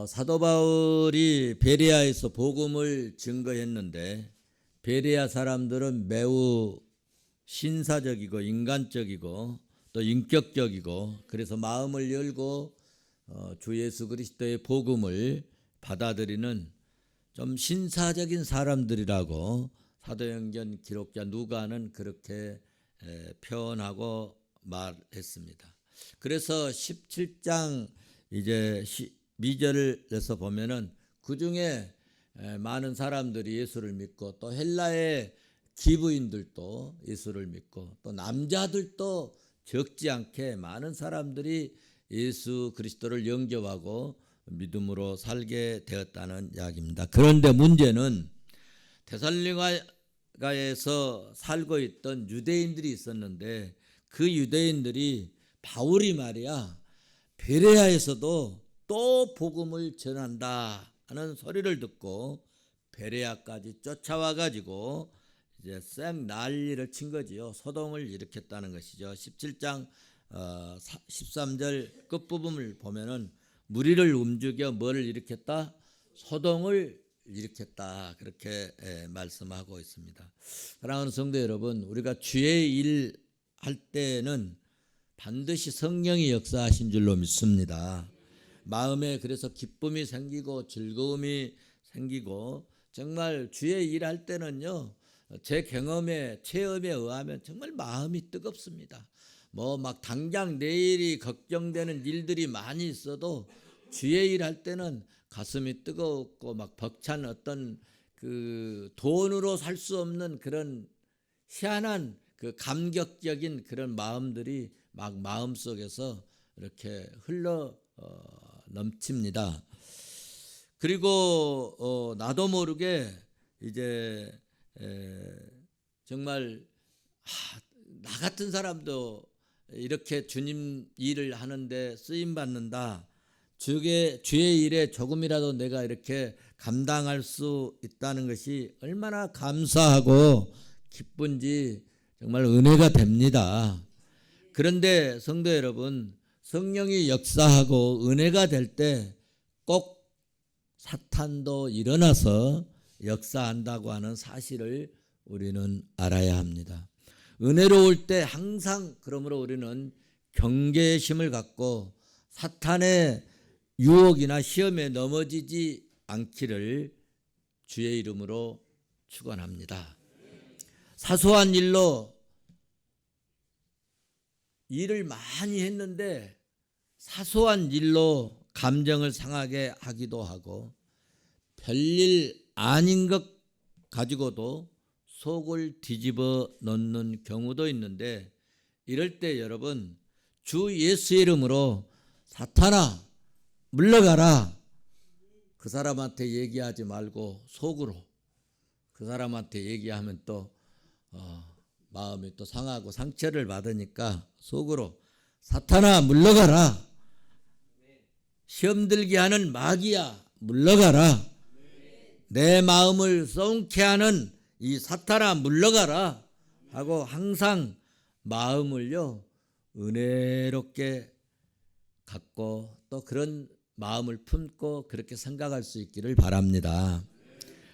사도 바울이 베레아에서 복음을 증거했는데 베레아 사람들은 매우 신사적이고 인간적이고 또 인격적이고 그래서 마음을 열고 주 예수 그리스도의 복음을 받아들이는 좀 신사적인 사람들이라고 사도행전 기록자 누가는 그렇게 표현하고 말했습니다. 그래서 17장 이제 미절에서 보면은 그 중에 많은 사람들이 예수를 믿고 또 헬라의 기부인들도 예수를 믿고 또 남자들도 적지 않게 많은 사람들이 예수 그리스도를 영접하고 믿음으로 살게 되었다는 이야기입니다. 그런데 문제는 데살로니가에서 살고 있던 유대인들이 있었는데 그 유대인들이 바울이 말이야 베레아에서도 또 복음을 전한다 하는 소리를 듣고 베레아까지 쫓아와 가지고 이제 쌩 난리를 친 거지요. 소동을 일으켰다는 것이죠. 17장 13절 끝부분을 보면은 무리를 움직여 뭐를 일으켰다? 소동을 일으켰다. 그렇게 말씀하고 있습니다. 사랑하는 성도 여러분, 우리가 주의 일 할 때는 반드시 성령이 역사하신 줄로 믿습니다. 마음에 그래서 기쁨이 생기고 즐거움이 생기고 정말 주의 일 할 때는요. 제 경험에 체험에 의하면 정말 마음이 뜨겁습니다. 뭐 막 당장 내일이 걱정되는 일들이 많이 있어도 주의 일 할 때는 가슴이 뜨겁고 막 벅찬 어떤 그 돈으로 살 수 없는 그런 희한한 그 감격적인 그런 마음들이 막 마음속에서 이렇게 흘러 넘칩니다. 그리고 나도 모르게 이제 정말 나 같은 사람도 이렇게 주님 일을 하는데 쓰임 받는다. 주의 일에 조금이라도 내가 이렇게 감당할 수 있다는 것이 얼마나 감사하고 기쁜지 정말 은혜가 됩니다. 그런데 성도 여러분, 성령이 역사하고 은혜가 될 때 꼭 사탄도 일어나서 역사한다고 하는 사실을 우리는 알아야 합니다. 은혜로울 때 항상 그러므로 우리는 경계심을 갖고 사탄의 유혹이나 시험에 넘어지지 않기를 주의 이름으로 축원합니다. 사소한 일로 일을 많이 했는데 사소한 일로 감정을 상하게 하기도 하고 별일 아닌 것 가지고도 속을 뒤집어 놓는 경우도 있는데 이럴 때 여러분 주 예수의 이름으로 사탄아 물러가라. 그 사람한테 얘기하지 말고 속으로 그 사람한테 얘기하면 또 마음이 또 상하고 상처를 받으니까 속으로 사탄아 물러가라. 시험 들게 하는 마귀야 물러가라. 내 마음을 썩게 하는 이 사탄아 물러가라 하고 항상 마음을요 은혜롭게 갖고 또 그런 마음을 품고 그렇게 생각할 수 있기를 바랍니다.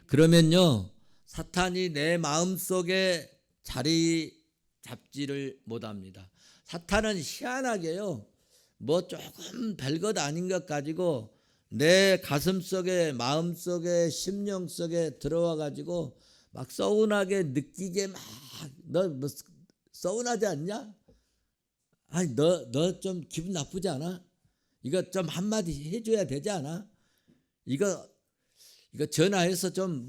그러면요 사탄이 내 마음속에 자리 잡지를 못합니다. 사탄은 희한하게요 뭐 조금 별것 아닌 것 가지고 내 가슴 속에 마음 속에 심령 속에 들어와 가지고 막 서운하게 느끼게 막 너 뭐 서운하지 않냐? 아니 너 좀 기분 나쁘지 않아? 이거 좀 한마디 해줘야 되지 않아? 이거 전화해서 좀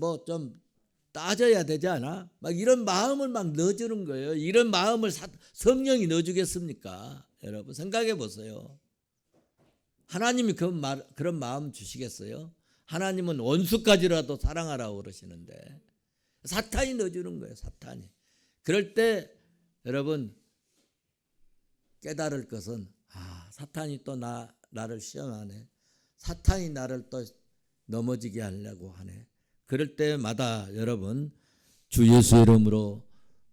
따져야 되지 않아? 막 이런 마음을 막 넣어주는 거예요. 이런 마음을 성령이 넣어주겠습니까? 여러분 생각해 보세요. 하나님이 그런 마음 주시겠어요? 하나님은 원수까지라도 사랑하라고 그러시는데 사탄이 넣어주는 거예요. 사탄이. 그럴 때 여러분 깨달을 것은 사탄이 또 나를 시험하네. 사탄이 나를 또 넘어지게 하려고 하네. 그럴 때마다 여러분 주 예수 이름으로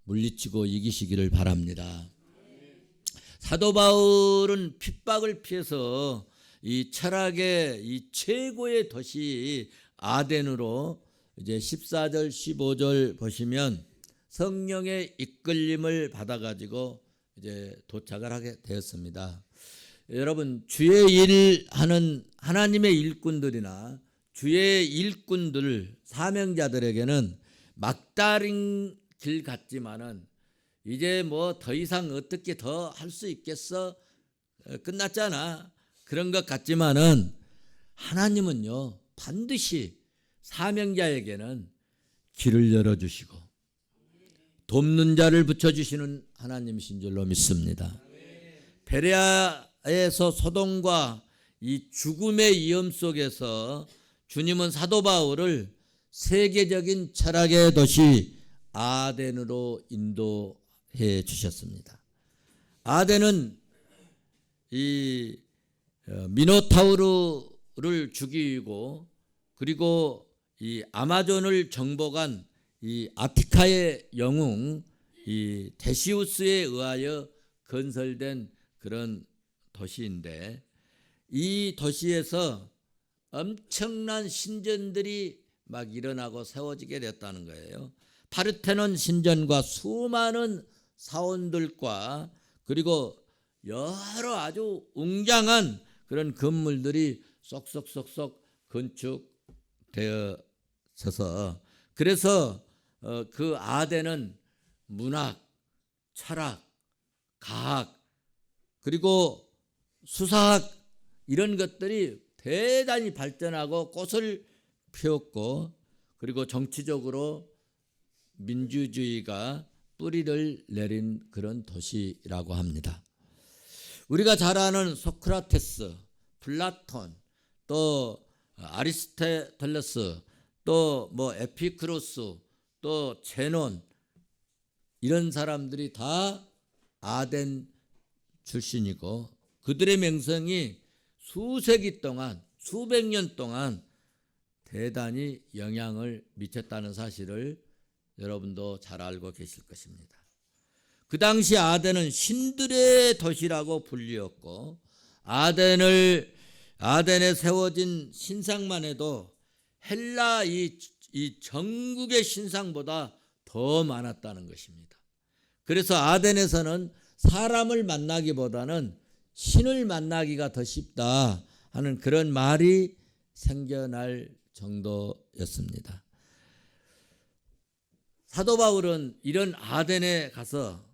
물리치고 이기시기를 바랍니다. 사도 바울은 핍박을 피해서 이 철학의 이 최고의 도시 아덴으로 이제 14절 15절 보시면 성령의 이끌림을 받아 가지고 이제 도착을 하게 되었습니다. 여러분, 주의 일하는 하나님의 일꾼들이나 주의 일꾼들 사명자들에게는 막다른 길 같지만은 이제 뭐 더 이상 어떻게 더 할 수 있겠어? 끝났잖아. 그런 것 같지만은 하나님은요, 반드시 사명자에게는 길을 열어주시고 돕는 자를 붙여주시는 하나님이신 줄로 믿습니다. 베레아에서 소돔과 이 죽음의 위험 속에서 주님은 사도 바울을 세계적인 철학의 도시 아덴으로 인도해 주셨습니다. 아덴은 이 미노타우르를 죽이고 그리고 이 아마존을 정복한 이 아티카의 영웅 이 데시우스에 의하여 건설된 그런 도시인데, 이 도시에서 엄청난 신전들이 막 일어나고 세워지게 됐다는 거예요. 파르테논 신전과 수많은 사원들과 그리고 여러 아주 웅장한 그런 건물들이 쏙쏙쏙쏙 건축되어져서, 그래서 그 아덴은 문학, 철학, 과학 그리고 수사학 이런 것들이 대단히 발전하고 꽃을 피웠고, 그리고 정치적으로 민주주의가 뿌리를 내린 그런 도시라고 합니다. 우리가 잘 아는 소크라테스, 플라톤, 또 아리스토텔레스, 또 뭐 에피크로스, 또 제논, 이런 사람들이 다 아덴 출신이고 그들의 명성이 수세기 동안, 수백 년 동안 대단히 영향을 미쳤다는 사실을 여러분도 잘 알고 계실 것입니다. 그 당시 아덴은 신들의 도시라고 불리었고, 아덴에 세워진 신상만 해도 헬라 이 전국의 신상보다 더 많았다는 것입니다. 그래서 아덴에서는 사람을 만나기보다는 신을 만나기가 더 쉽다 하는 그런 말이 생겨날 정도였습니다. 사도 바울은 이런 아덴에 가서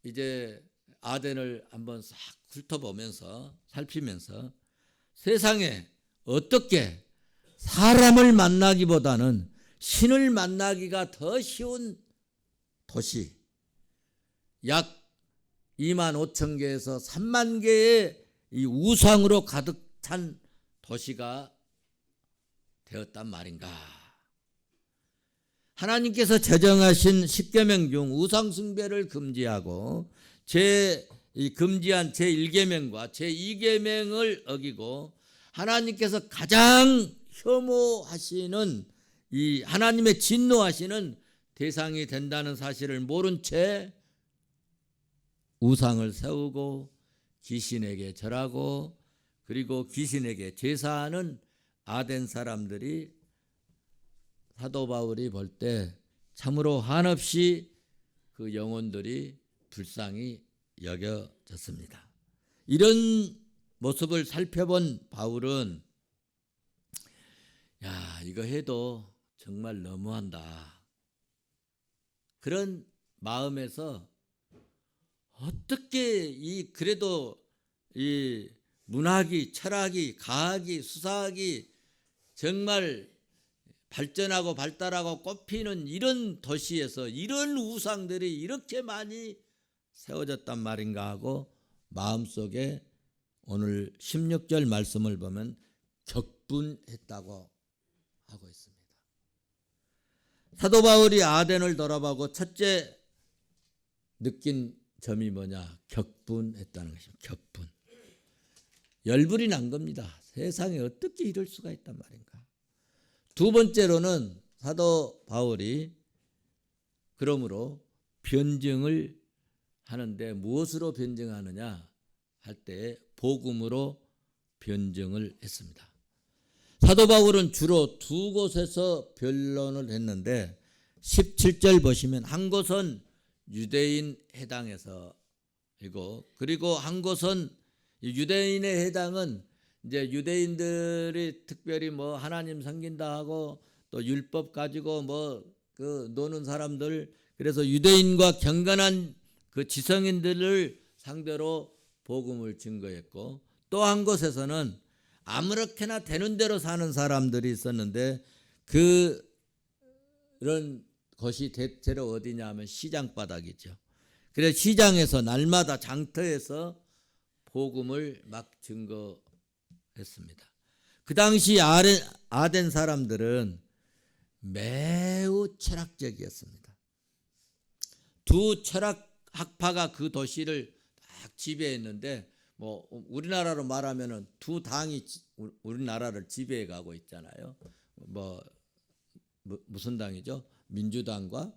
이제 아덴을 한번 싹 훑어보면서 살피면서 세상에 어떻게 사람을 만나기보다는 신을 만나기가 더 쉬운 도시, 약 2만 5천 개에서 3만 개의 이 우상으로 가득 찬 도시가 되었단 말인가. 하나님께서 제정하신 십계명 중 우상 숭배를 금지하고 금지한 제1계명과 제2계명을 어기고 하나님께서 가장 혐오하시는 이 하나님의 진노하시는 대상이 된다는 사실을 모른 채 우상을 세우고 귀신에게 절하고 그리고 귀신에게 제사하는 아덴 사람들이 사도 바울이 볼 때 참으로 한없이 그 영혼들이 불쌍히 여겨졌습니다. 이런 모습을 살펴본 바울은 이거 해도 정말 너무한다. 그런 마음에서 어떻게 그래도 이 문학이, 철학이, 과학이, 수사학이 정말 발전하고 발달하고 꽃피는 이런 도시에서 이런 우상들이 이렇게 많이 세워졌단 말인가 하고 마음속에 오늘 16절 말씀을 보면 격분했다고 하고 있습니다. 사도 바울이 아덴을 돌아보고 첫째 느낀 점이 뭐냐? 격분했다는 것입니다. 격분. 열불이 난 겁니다. 세상에 어떻게 이럴 수가 있단 말인가. 두 번째로는 사도 바울이 그러므로 변증을 하는데 무엇으로 변증하느냐 할 때 복음으로 변증을 했습니다. 사도 바울은 주로 두 곳에서 변론을 했는데 17절 보시면 한 곳은 유대인 해당에서이고, 그리고 한 곳은 유대인의 해당은 이제 유대인들이 특별히 뭐 하나님 섬긴다 하고 또 율법 가지고 뭐 그 노는 사람들, 그래서 유대인과 경건한 그 지성인들을 상대로 복음을 증거했고, 또 한 곳에서는 아무렇게나 되는 대로 사는 사람들이 있었는데 그런 것이 대체로 어디냐 하면 시장 바닥이죠. 그래서 시장에서 날마다 장터에서 복음을 막 증거했습니다. 그 당시 아덴 사람들은 매우 철학적이었습니다. 두 철학 학파가 그 도시를 딱 지배했는데, 뭐 우리나라로 말하면은 두 당이 우리나라를 지배해 가고 있잖아요. 무슨 당이죠? 민주당과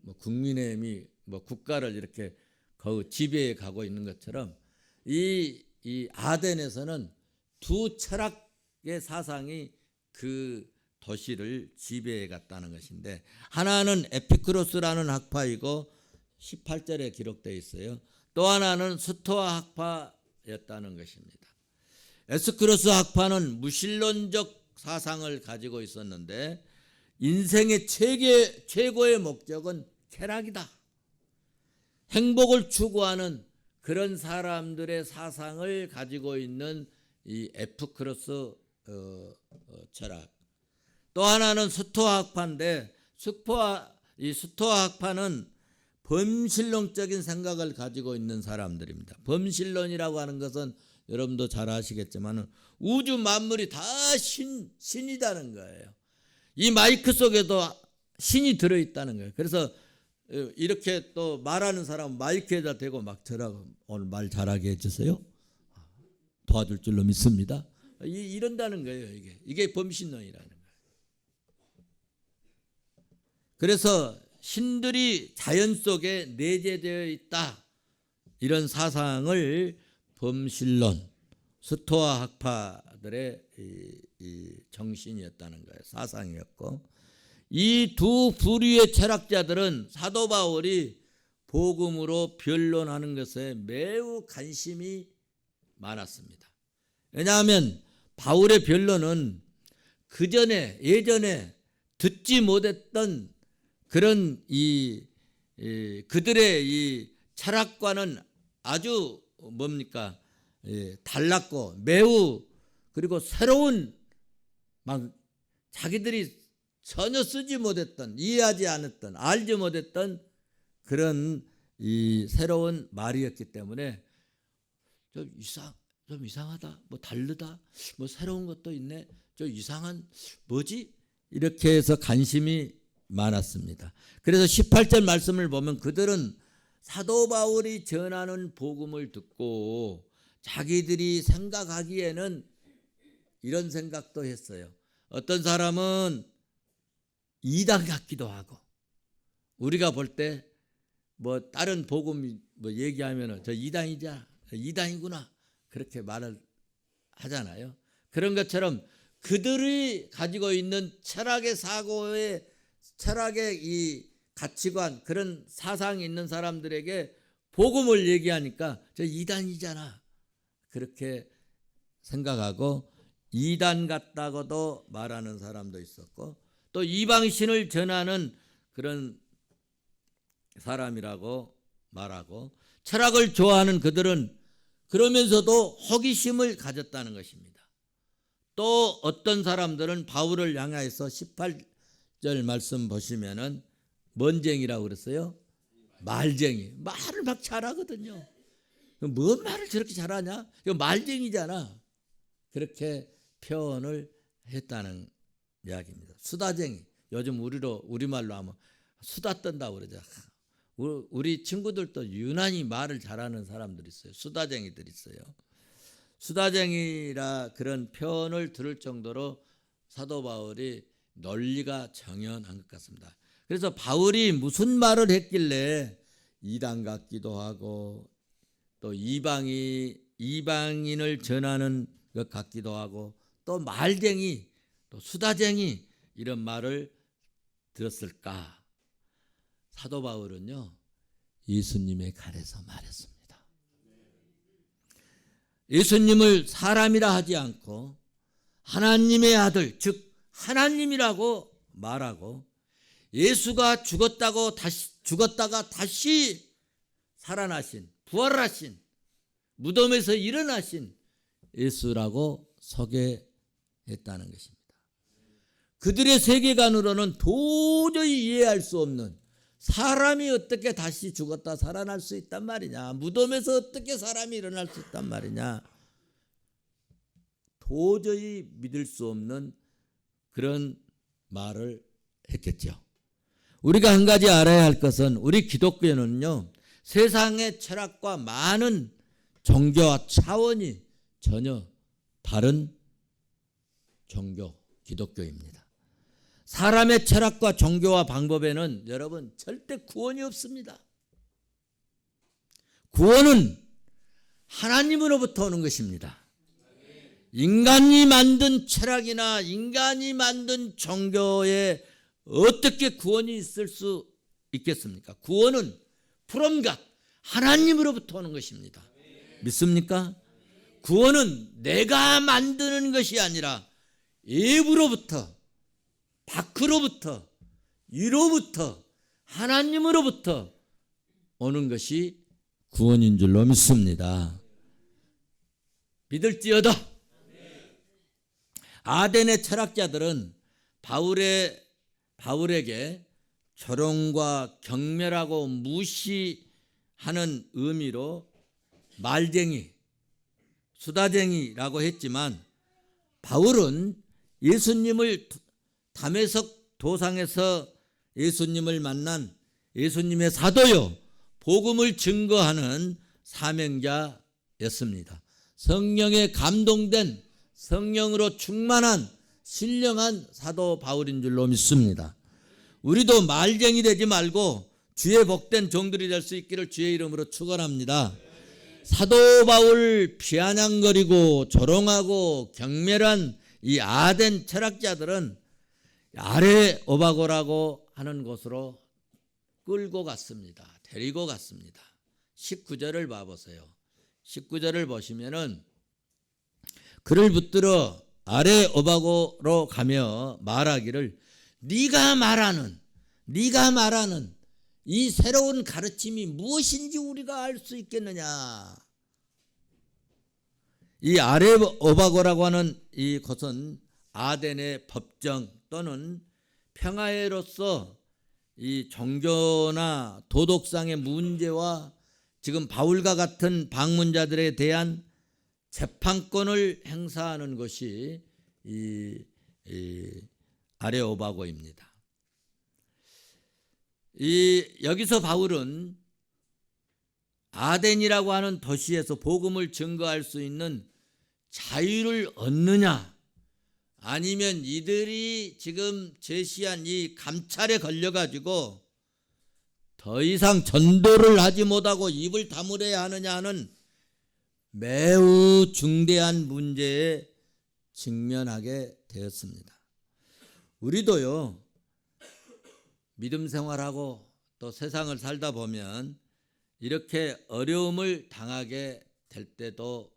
뭐 국민의힘이 뭐 국가를 이렇게 거의 지배해 가고 있는 것처럼 이 아덴에서는 두 철학의 사상이 그 도시를 지배해 갔다는 것인데, 하나는 에피쿠로스라는 학파이고 18절에 기록되어 있어요. 또 하나는 스토아 학파였다는 것입니다. 에피쿠로스 학파는 무신론적 사상을 가지고 있었는데 인생의 최고의 목적은 쾌락이다. 행복을 추구하는 그런 사람들의 사상을 가지고 있는 이 에피쿠로스 철학. 또 하나는 스토아 학파인데 이 스토아 학파는 범신론적인 생각을 가지고 있는 사람들입니다. 범신론이라고 하는 것은 여러분도 잘 아시겠지만 우주 만물이 다 신이라는 거예요. 이 마이크 속에도 신이 들어있다는 거예요. 그래서 이렇게 또 말하는 사람은 마이크에다 대고 막 저라고 오늘 말 잘하게 해주세요. 도와줄 줄로 믿습니다. 이런다는 거예요. 이게 범신론이라는 거예요. 그래서 신들이 자연 속에 내재되어 있다, 이런 사상을 범신론, 스토아 학파들의 이 정신이었다는 거예요. 사상이었고, 이 두 부류의 철학자들은 사도 바울이 복음으로 변론하는 것에 매우 관심이 많았습니다. 왜냐하면 바울의 변론은 예전에 듣지 못했던 그런 그들의 이 철학과는 아주 달랐고 매우, 그리고 새로운, 막 자기들이 전혀 쓰지 못했던, 이해하지 않았던, 알지 못했던 그런 이 새로운 말이었기 때문에 좀 이상하다, 뭐 다르다, 뭐 새로운 것도 있네, 좀 이상한 뭐지? 이렇게 해서 관심이 많았습니다. 그래서 18절 말씀을 보면 그들은 사도 바울이 전하는 복음을 듣고 자기들이 생각하기에는 이런 생각도 했어요. 어떤 사람은 이단 같기도 하고, 우리가 볼 때 뭐 다른 복음 뭐 얘기하면은 저 이단이구나 그렇게 말을 하잖아요. 그런 것처럼 그들이 가지고 있는 철학의 이 가치관, 그런 사상이 있는 사람들에게 복음을 얘기하니까 저 이단이잖아 그렇게 생각하고, 이단 같다고도 말하는 사람도 있었고, 또 이방신을 전하는 그런 사람이라고 말하고, 철학을 좋아하는 그들은 그러면서도 호기심을 가졌다는 것입니다. 또 어떤 사람들은 바울을 향하여서 18절 말씀 보시면은 뭔쟁이라고 그랬어요? 말쟁이. 말을 막 잘하거든요. 뭔 말을 저렇게 잘하냐? 이거 말쟁이잖아. 그렇게 표현을 했다는 이야기입니다. 수다쟁이. 요즘 우리말로 하면 수다 떤다고 그러죠. 우리 친구들도 유난히 말을 잘하는 사람들이 있어요. 수다쟁이들이 있어요. 수다쟁이라 그런 표현을 들을 정도로 사도 바울이 논리가 정연한 것 같습니다. 그래서 바울이 무슨 말을 했길래 이단 같기도 하고 또 이방인을 전하는 것 같기도 하고 또 말쟁이 또 수다쟁이 이런 말을 들었을까? 사도 바울은요 예수님의 칼에서 말했습니다. 예수님을 사람이라 하지 않고 하나님의 아들 즉 하나님이라고 말하고 예수가 죽었다가 다시 살아나신 부활하신 무덤에서 일어나신 예수라고 소개했다는 것입니다. 그들의 세계관으로는 도저히 이해할 수 없는 사람이 어떻게 다시 죽었다 살아날 수 있단 말이냐, 무덤에서 어떻게 사람이 일어날 수 있단 말이냐, 도저히 믿을 수 없는 그런 말을 했겠죠. 우리가 한 가지 알아야 할 것은 우리 기독교는요 세상의 철학과 많은 종교와 차원이 전혀 다른 종교 기독교입니다. 사람의 철학과 종교와 방법에는 여러분 절대 구원이 없습니다. 구원은 하나님으로부터 오는 것입니다. 인간이 만든 철학이나 인간이 만든 종교에 어떻게 구원이 있을 수 있겠습니까? 구원은 from God, 하나님으로부터 오는 것입니다. 믿습니까? 구원은 내가 만드는 것이 아니라 외부로부터, 밖으로부터, 위로부터, 하나님으로부터 오는 것이 구원인 줄로 믿습니다. 믿을지어다. 아덴의 철학자들은 바울에게 조롱과 경멸하고 무시하는 의미로 말쟁이, 수다쟁이라고 했지만 바울은 예수님을 담에석 도상에서 예수님을 만난 예수님의 사도요 복음을 증거하는 사명자였습니다. 성령에 감동된 성령으로 충만한 신령한 사도 바울인 줄로 믿습니다. 우리도 말쟁이 되지 말고 주의 복된 종들이 될 수 있기를 주의 이름으로 축원합니다. 사도 바울 비아냥거리고 조롱하고 경멸한 이 아덴 철학자들은 아레오바고라고 하는 곳으로 끌고 갔습니다. 데리고 갔습니다. 19절을 봐보세요. 19절을 보시면은 그를 붙들어 아레오바고로 가며 말하기를 네가 말하는 이 새로운 가르침이 무엇인지 우리가 알 수 있겠느냐. 이 아레오바고라고 하는 이 곳은 아덴의 법정 또는 평화회로서 이 종교나 도덕상의 문제와 지금 바울과 같은 방문자들에 대한 재판권을 행사하는 것이 이 아레오바고입니다. 여기서 바울은 아덴이라고 하는 도시에서 복음을 증거할 수 있는 자유를 얻느냐 아니면 이들이 지금 제시한 이 감찰에 걸려가지고 더 이상 전도를 하지 못하고 입을 다물어야 하느냐 하는 매우 중대한 문제에 직면하게 되었습니다. 우리도요 믿음 생활하고 또 세상을 살다 보면 이렇게 어려움을 당하게 될 때도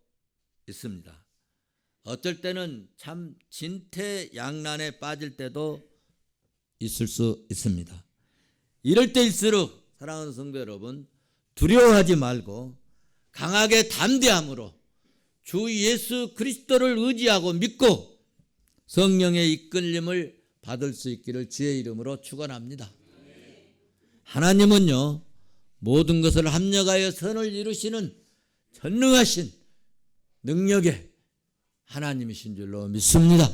있습니다. 어쩔 때는 참 진퇴양난에 빠질 때도 있을 수 있습니다. 이럴 때일수록 사랑하는 성도 여러분 두려워하지 말고 강하게 담대함으로 주 예수 그리스도를 의지하고 믿고 성령의 이끌림을 받을 수 있기를 주의 이름으로 축원합니다. 하나님은요 모든 것을 합력하여 선을 이루시는 전능하신 능력의 하나님이신 줄로 믿습니다.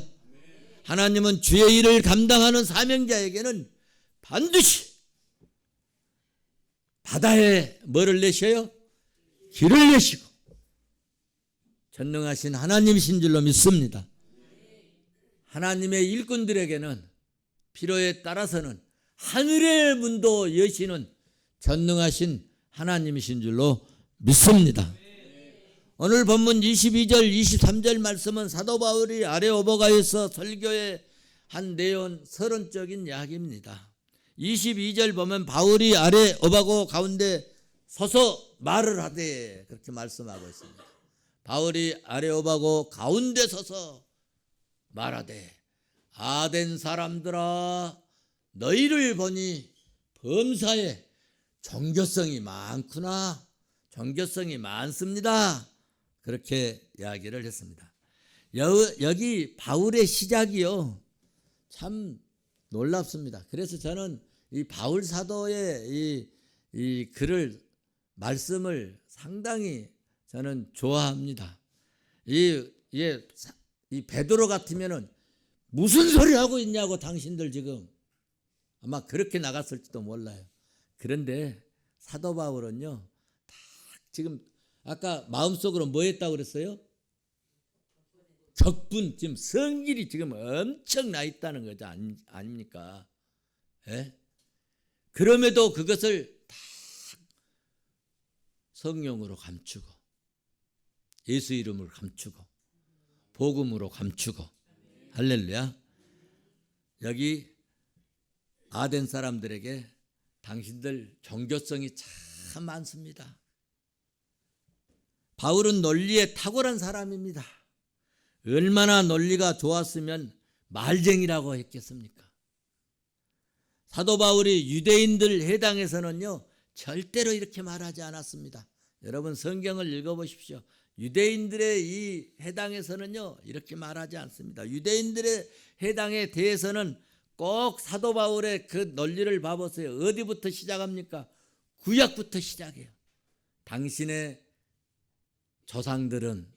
하나님은 주의 일을 감당하는 사명자에게는 반드시 바다에 뭐를 내셔요? 길을 내시고 전능하신 하나님이신 줄로 믿습니다. 하나님의 일꾼들에게는 필요에 따라서는 하늘의 문도 여시는 전능하신 하나님이신 줄로 믿습니다. 오늘 본문 22절 23절 말씀은 사도 바울이 아레오보가에서 설교에 한 내용 서론적인 이야기입니다. 22절 보면 바울이 아레오바고 가운데 서서 말을 하되 그렇게 말씀하고 있습니다. 바울이 아레오바고 가운데 서서 말하되 아덴 사람들아 너희를 보니 범사에 종교성이 많구나. 종교성이 많습니다. 그렇게 이야기를 했습니다. 여기 바울의 시작이요. 참 놀랍습니다. 그래서 저는 이 바울 사도의 이 글을 말씀을 상당히 저는 좋아합니다. 이 베드로 같으면은 무슨 소리 하고 있냐고 당신들 지금 아마 그렇게 나갔을지도 몰라요. 그런데 사도 바울은요, 다 지금 아까 마음속으로 뭐 했다고 그랬어요? 격분, 지금 성질이 지금 엄청 나 있다는 거죠. 아닙니까? 예? 그럼에도 그것을 다 성령으로 감추고 예수 이름으로 감추고 복음으로 감추고 할렐루야. 여기 아덴 사람들에게 당신들 종교성이 참 많습니다. 바울은 논리에 탁월한 사람입니다. 얼마나 논리가 좋았으면 말쟁이라고 했겠습니까? 사도 바울이 유대인들 해당에서는요 절대로 이렇게 말하지 않았습니다. 여러분 성경을 읽어보십시오. 유대인들의 이 해당에서는요 이렇게 말하지 않습니다. 유대인들의 해당에 대해서는 꼭 사도 바울의 그 논리를 봐보세요. 어디부터 시작합니까? 구약부터 시작해요. 당신의 조상들은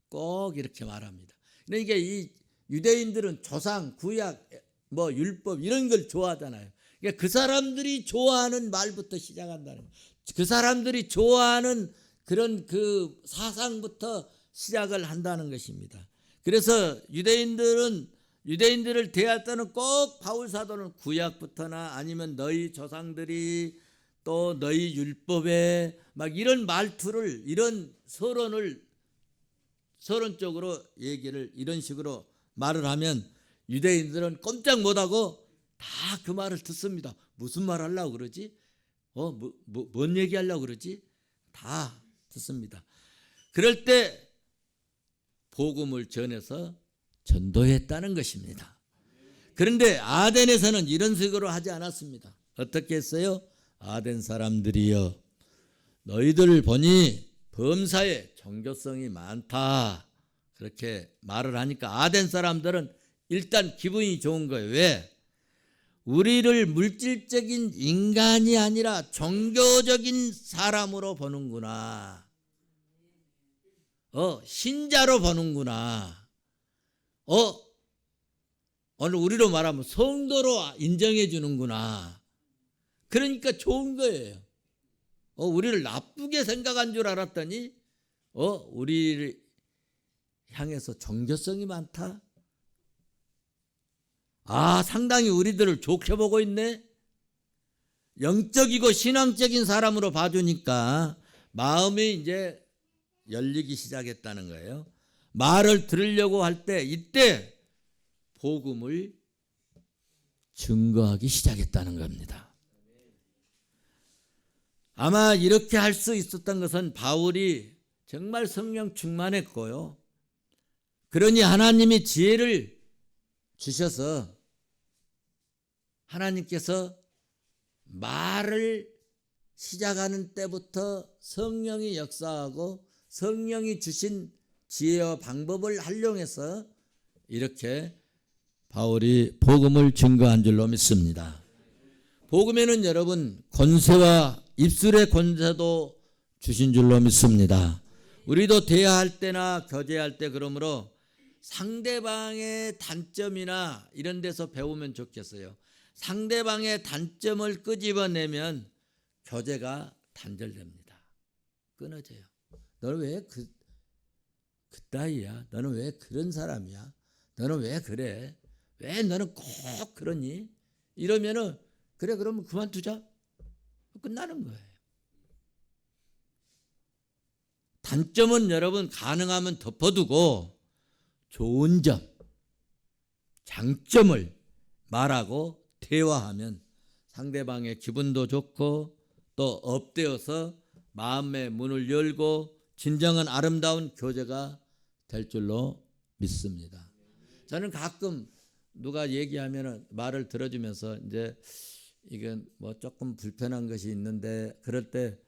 꼭 이렇게 말합니다. 그러니까 이 유대인들은 조상, 구약, 뭐 율법 이런 걸 좋아하잖아요. 그러니까 그 사람들이 좋아하는 말부터 시작한다는 거예요. 그 사람들이 좋아하는 그런 그 사상부터 시작을 한다는 것입니다. 그래서 유대인들을 대할 때는 꼭 바울 사도는 구약부터나 아니면 너희 조상들이 또 너희 율법에 막 이런 말투를 이런 서론적으로 얘기를 이런 식으로 말을 하면 유대인들은 꼼짝 못하고 다 그 말을 듣습니다. 무슨 말 하려고 그러지? 뭔 얘기하려고 그러지? 다 듣습니다. 그럴 때 복음을 전해서 전도했다는 것입니다. 그런데 아덴에서는 이런 식으로 하지 않았습니다. 어떻게 했어요? 아덴 사람들이여 너희들을 보니 범사에 종교성이 많다. 그렇게 말을 하니까 아덴 사람들은 일단 기분이 좋은 거예요. 왜? 우리를 물질적인 인간이 아니라 종교적인 사람으로 보는구나. 신자로 보는구나. 오늘 우리로 말하면 성도로 인정해 주는구나. 그러니까 좋은 거예요. 우리를 나쁘게 생각한 줄 알았더니 우리를 향해서 종교성이 많다. 상당히 우리들을 좋게 보고 있네. 영적이고 신앙적인 사람으로 봐주니까 마음이 이제 열리기 시작했다는 거예요. 말을 들으려고 할 때 이때 복음을 증거하기 시작했다는 겁니다. 아마 이렇게 할 수 있었던 것은 바울이 정말 성령 충만했고요. 그러니 하나님이 지혜를 주셔서 하나님께서 말을 시작하는 때부터 성령이 역사하고 성령이 주신 지혜와 방법을 활용해서 이렇게 바울이 복음을 증거한 줄로 믿습니다. 복음에는 여러분 권세와 입술의 권세도 주신 줄로 믿습니다. 우리도 대화할 때나 교제할 때 그러므로 상대방의 단점이나 이런 데서 배우면 좋겠어요. 상대방의 단점을 끄집어내면 교제가 단절됩니다. 끊어져요. 너는 왜 그따위야? 너는 왜 그런 사람이야? 너는 왜 그래? 왜 너는 꼭 그러니? 이러면은 그래 그러면 그만두자. 끝나는 거예요. 단점은 여러분 가능하면 덮어두고 좋은 점, 장점을 말하고 대화하면 상대방의 기분도 좋고 또 업되어서 마음의 문을 열고 진정한 아름다운 교제가 될 줄로 믿습니다. 저는 가끔 누가 얘기하면 말을 들어주면서 이제 이건 뭐 조금 불편한 것이 있는데 그럴 때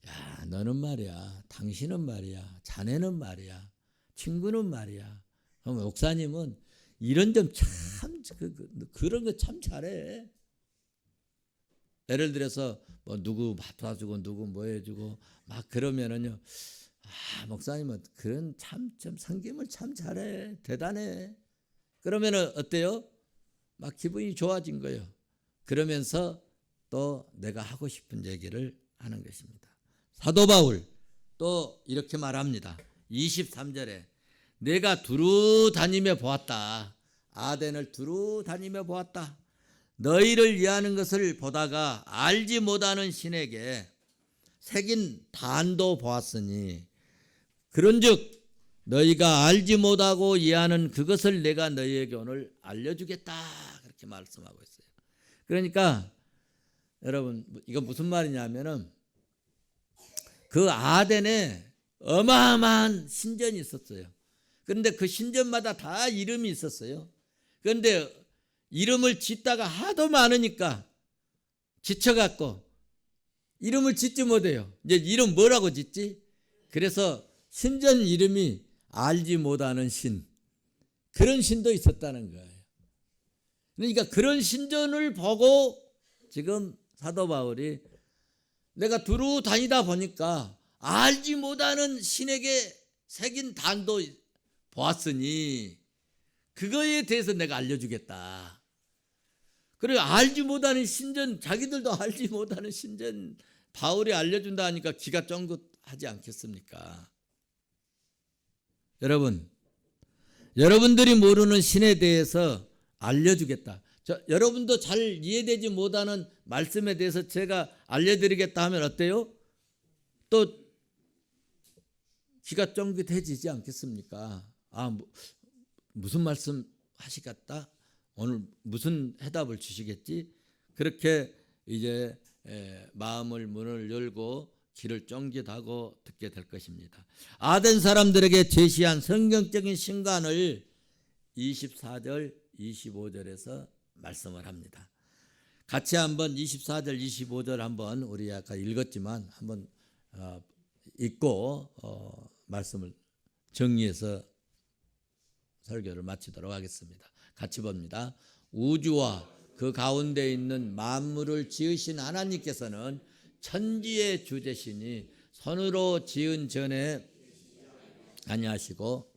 야, 너는 말이야, 당신은 말이야, 자네는 말이야, 친구는 말이야. 그럼 목사님은 이런 점 참 그런 거 참 잘해. 예를 들어서 뭐 누구 맡아주고 누구 뭐 해주고 막 그러면은요, 아 목사님은 그런 참 섬김을 참 잘해, 대단해. 그러면은 어때요? 막 기분이 좋아진 거예요. 그러면서 또 내가 하고 싶은 얘기를 하는 것입니다. 사도 바울 또 이렇게 말합니다. 23절에 내가 두루 다니며 보았다. 아덴을 두루 다니며 보았다. 너희를 위하는 것을 보다가 알지 못하는 신에게 새긴 단도 보았으니 그런즉 너희가 알지 못하고 이해하는 그것을 내가 너희에게 오늘 알려주겠다. 그렇게 말씀하고 있어요. 그러니까 여러분 이거 무슨 말이냐면은 그 아덴에 어마어마한 신전이 있었어요. 그런데 그 신전마다 다 이름이 있었어요. 그런데 이름을 짓다가 하도 많으니까 지쳐갖고 이름을 짓지 못해요. 이제 이름 뭐라고 짓지? 그래서 신전 이름이 알지 못하는 신, 그런 신도 있었다는 거예요. 그러니까 그런 신전을 보고 지금 사도 바울이 내가 두루 다니다 보니까 알지 못하는 신에게 새긴 단도 보았으니 그거에 대해서 내가 알려주겠다. 그리고 알지 못하는 신전, 자기들도 알지 못하는 신전 바울이 알려준다 하니까 기가 쫑긋하지 않겠습니까? 여러분, 여러분들이 모르는 신에 대해서 알려주겠다. 여러분도 잘 이해되지 못하는 말씀에 대해서 제가 알려드리겠다 하면 어때요? 또 귀가 쫑긋해지지 않겠습니까? 아, 무슨 말씀 하시겠다? 오늘 무슨 해답을 주시겠지? 그렇게 이제 마음을 문을 열고 귀를 쫑긋하고 듣게 될 것입니다. 아덴 사람들에게 제시한 성경적인 신관을 24절 25절에서 말씀을 합니다. 같이 한번 24절 25절 한번 우리 아까 읽었지만 한번 읽고 말씀을 정리해서 설교를 마치도록 하겠습니다. 같이 봅니다. 우주와 그 가운데 있는 만물을 지으신 하나님께서는 천지의 주제시니 손으로 지은 전에 아니하시고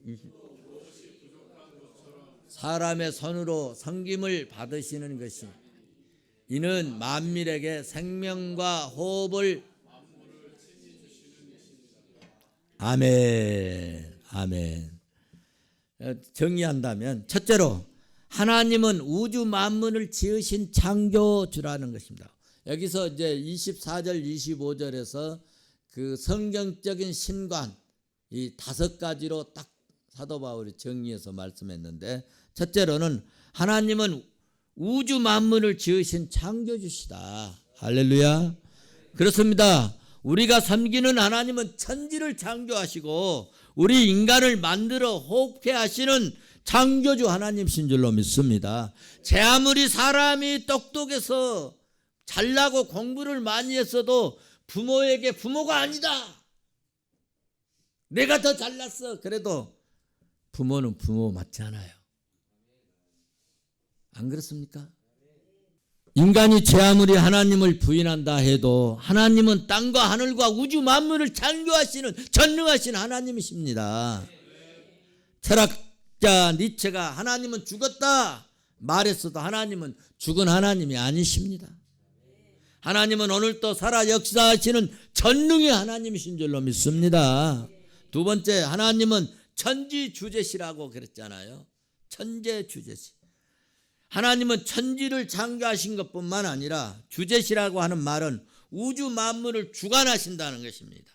사람의 손으로 섬김을 받으시는 것이 이는 만민에게 생명과 호흡을 아멘 아멘. 정리한다면 첫째로 하나님은 우주 만물을 지으신 창조주라는 것입니다. 여기서 이제 24절 25절에서 그 성경적인 신관 이 5가지로 딱 사도 바울이 정리해서 말씀했는데 첫째로는 하나님은 우주 만물을 지으신 창조주시다. 할렐루야. 그렇습니다. 우리가 섬기는 하나님은 천지를 창조하시고 우리 인간을 만들어 호흡케 하시는 창조주 하나님이신 줄로 믿습니다. 제 아무리 사람이 똑똑해서 잘나고 공부를 많이 했어도 부모에게 부모가 아니다. 내가 더 잘났어. 그래도 부모는 부모 맞지 않아요. 안 그렇습니까? 인간이 제 아무리 하나님을 부인한다 해도 하나님은 땅과 하늘과 우주 만물을 창조하시는 전능하신 하나님이십니다. 철학자 니체가 하나님은 죽었다 말했어도 하나님은 죽은 하나님이 아니십니다. 하나님은 오늘도 살아 역사하시는 전능의 하나님이신 줄로 믿습니다. 두 번째, 하나님은 천지주제시라고 그랬잖아요. 천재주제시. 하나님은 천지를 창조하신 것뿐만 아니라 주제시라고 하는 말은 우주 만물을 주관하신다는 것입니다.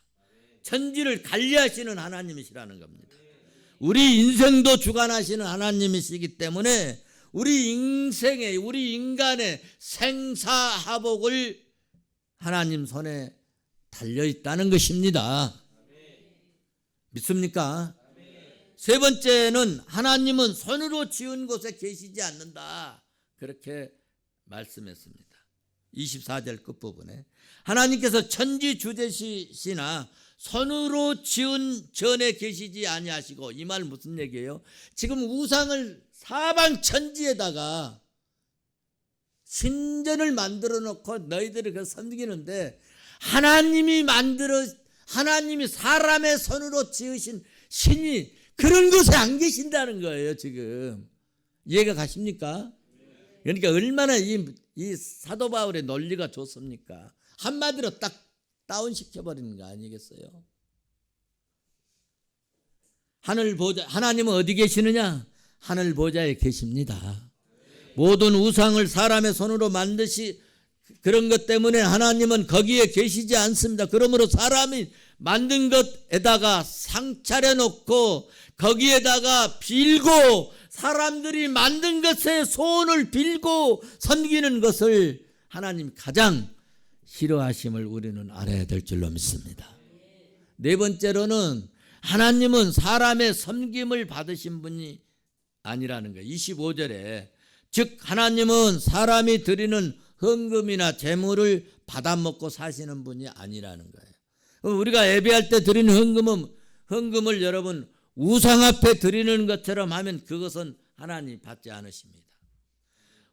천지를 관리하시는 하나님이시라는 겁니다. 우리 인생도 주관하시는 하나님이시기 때문에 우리 인생의, 우리 인간의 생사화복을 하나님 손에 달려있다는 것입니다. 믿습니까? 세 번째는 하나님은 손으로 지은 곳에 계시지 않는다. 그렇게 말씀했습니다. 24절 끝부분에 하나님께서 천지주대시나 손으로 지은 전에 계시지 아니하시고, 이 말 무슨 얘기예요? 지금 우상을 사방 천지에다가 신전을 만들어 놓고 너희들을 그 섬기는데, 하나님이 사람의 손으로 지으신 신이 그런 곳에 안 계신다는 거예요. 지금 이해가 가십니까? 그러니까 얼마나 이 사도 바울의 논리가 좋습니까? 한마디로 딱 다운시켜버리는 거 아니겠어요? 하나님은 어디 계시느냐? 하늘 보좌에 계십니다. 모든 우상을 사람의 손으로 만드시 그런 것 때문에 하나님은 거기에 계시지 않습니다. 그러므로 사람이 만든 것에다가 상 차려놓고 거기에다가 빌고, 사람들이 만든 것에 소원을 빌고 섬기는 것을 하나님 가장 싫어하심을 우리는 알아야 될 줄로 믿습니다. 네 번째로는 하나님은 사람의 섬김을 받으신 분이 아니라는 거예요. 25절에 즉 하나님은 사람이 드리는 헌금이나 제물을 받아먹고 사시는 분이 아니라는 거예요. 우리가 예배할 때 드리는 헌금을 여러분 우상 앞에 드리는 것처럼 하면 그것은 하나님 받지 않으십니다.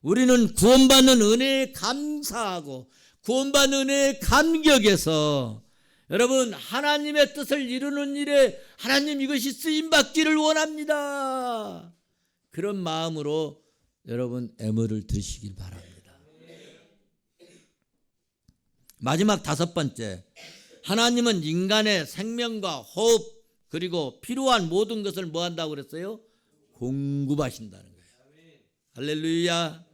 우리는 구원받는 은혜에 감사하고 구원받는 은혜에 감격해서 여러분 하나님의 뜻을 이루는 일에 하나님 이것이 쓰임받기를 원합니다. 그런 마음으로 여러분 애물을 드시길 바랍니다. 마지막 다섯 번째, 하나님은 인간의 생명과 호흡 그리고 필요한 모든 것을 뭐 한다고 그랬어요? 공급하신다는 거예요. 할렐루야.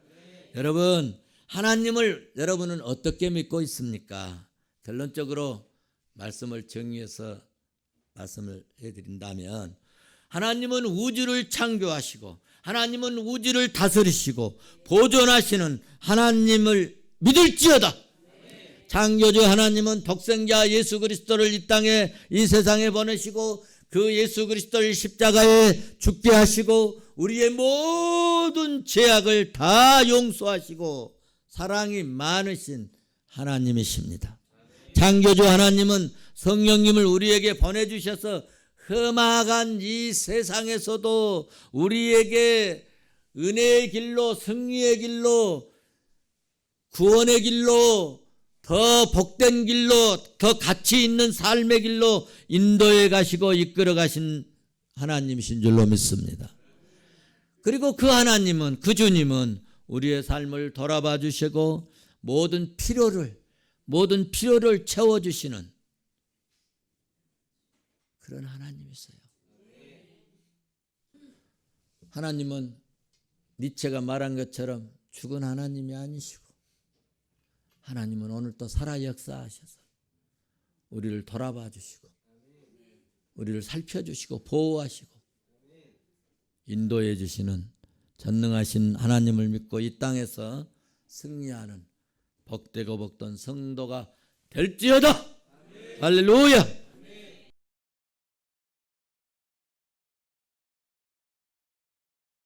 여러분 하나님을 여러분은 어떻게 믿고 있습니까? 결론적으로 말씀을 정리해서 말씀을 해드린다면, 하나님은 우주를 창조하시고 하나님은 우주를 다스리시고 보존하시는 하나님을 믿을지어다. 창조주 하나님은 독생자 예수 그리스도를 이 땅에 이 세상에 보내시고 그 예수 그리스도를 십자가에 죽게 하시고 우리의 모든 죄악을 다 용서하시고 사랑이 많으신 하나님이십니다. 창조주 하나님은 성령님을 우리에게 보내주셔서 험악한 이 세상에서도 우리에게 은혜의 길로, 승리의 길로, 구원의 길로, 더 복된 길로, 더 가치 있는 삶의 길로 인도해 가시고 이끌어 가신 하나님이신 줄로 믿습니다. 그리고 그 하나님은, 그 주님은 우리의 삶을 돌아봐 주시고 모든 필요를 채워주시는 그런 하나님이세요. 하나님은 니체가 말한 것처럼 죽은 하나님이 아니시고, 하나님은 오늘 또 살아 역사하셔서 우리를 돌아봐 주시고 우리를 살펴주시고 보호하시고 인도해 주시는 전능하신 하나님을 믿고 이 땅에서 승리하는 복되고 복된 성도가 될지어다. 할렐루야.